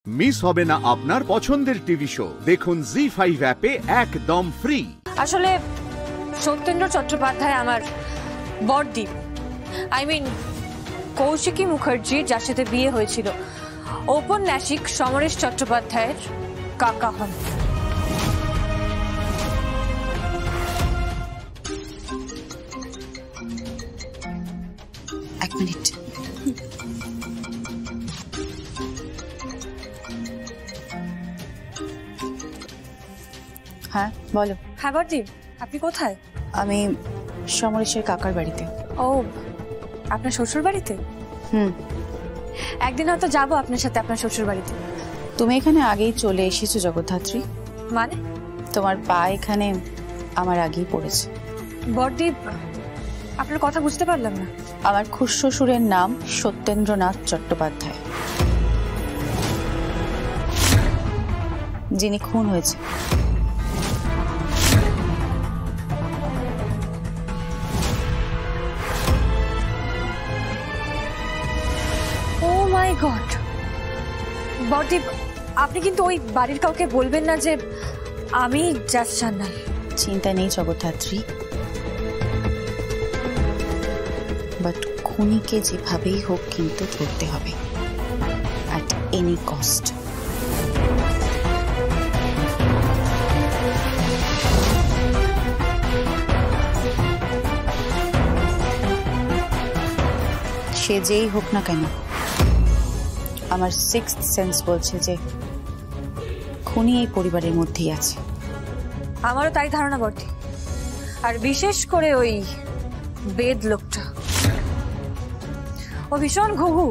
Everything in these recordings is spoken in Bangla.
মিস হবে না আপনার পছন্দের টিভি শো। দেখুন জি5 অ্যাপে একদম ফ্রি। আসলে সত্যেন্দ্র চট্টোপাধ্যায় আমার বড়দি, কৌশিকী মুখার্জির যার সাথে বিয়ে হয়েছিল ঔপন্যাসিক সমরেশ চট্টোপাধ্যায়ের কাকা হন। এক মিনিট। হ্যাঁ বলো। হ্যাঁ বড়দি, আপনি কোথায়? আমি সমরেশের কাকার বাড়িতে। ও, আপনার শ্বশুর বাড়িতে? একদিন হয়তো যাবো আপনার সাথে আপনার শ্বশুর বাড়িতে। তুমি এখানে আগেই চলে এসেছো জগদ্ধাত্রী। মানে? তোমার পা এখানে আমার আগেই পড়েছে। বড়দি, আপনার কথা বুঝতে পারলাম না। আমার খুড়শ্বশুরের নাম সত্যেন্দ্রনাথ চট্টোপাধ্যায়, যিনি খুন হয়েছে। ও মাই গড! বড়দি, আপনি কিন্তু ওই বাড়ির কাউকে বলবেন না যে আমি জাস্ট সান্যাল। চিন্তা নেই জগদ্ধাত্রী, বাট খুনিকে যেভাবেই হোক কিন্তু ধরতে হবে, অ্যাট এনি কস্ট। সে যেই হোক না কেন, আমার সিক্সথ সেন্স বলছে যে খুনি এই পরিবারের মধ্যেই আছে। আমারও তাই ধারণা বটে, আর বিশেষ করে ওই বেদ লোকটা, ও ভীষণ ঘুঘু।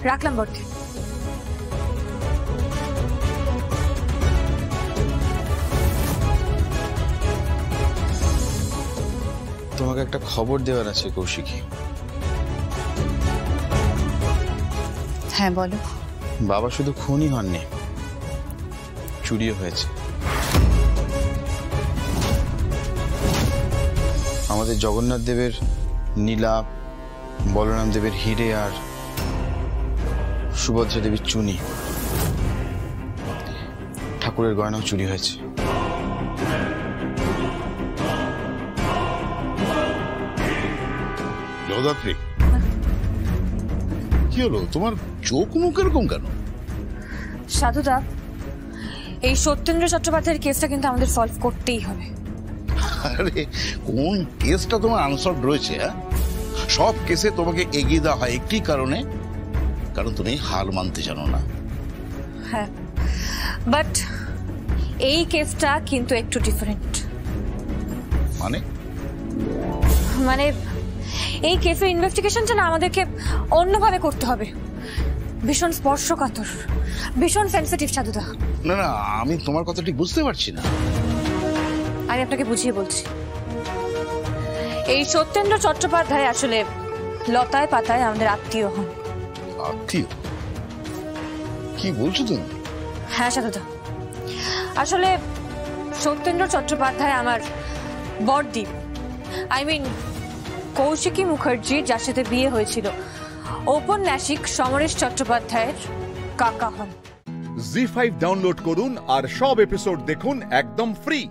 রাখলাম বটে। তোমাকে একটা খবর দেওয়ার আছে কৌশিকী। হ্যাঁ বলো। বাবা শুধু খুনই হননি, চুরিও হয়েছে। আমাদের জগন্নাথ দেবের নীলা, বলরাম দেবের হিরে আর সুভদ্রা দেবীর চুনি, ঠাকুরের গয়নাও চুরি হয়েছে। জগদ্ধাত্রী, কি হলো তোমার? চোখ মুখ এরকম কেন? সাধুদা, এই সত্যেন্দ্র চট্টোপাধ্যায়ের কেসটা কিন্তু আমাদের সলভ করতেই হবে। আরে কোন কেসটা তোমার আনসলভড রয়েছে? সব কেসে তোমাকে এগিয়ে দেওয়া হয় একটি কারণে, কারণ তুমি হার মানতে জানো না। হ্যাঁ, বাট এই কেসটা কিন্তু একটু ডিফারেন্ট। মানে এই কেসের ইনভেস্টিগেশনটা না আমাদেরকে অন্যভাবে করতে হবে। ভীষণ স্পর্শকাতর, ভীষণ সেনসিটিভ সাধুদা। না না, আমি তোমার কথা ঠিক বুঝতে পারছি না। আমি আপনাকে বুঝিয়ে বলছি। এই সত্যেন্দ্র চট্টোপাধ্যায় আসলে লতায় পাতায় আমাদের আত্মীয় হন। আত্মীয়? কি বলছো তুমি? হ্যাঁ সাধুদা, আসলে সত্যেন্দ্র চট্টোপাধ্যায় আমার বড়দি, কৌশিকী মুখার্জির যার সাথে বিয়ে হয়েছিল ঔপন্যাসিক সমরেশ চট্টোপাধ্যায়ের কাকা হন। জি5 ডাউনলোড করুন আর সব এপিসোড দেখুন একদম ফ্রি।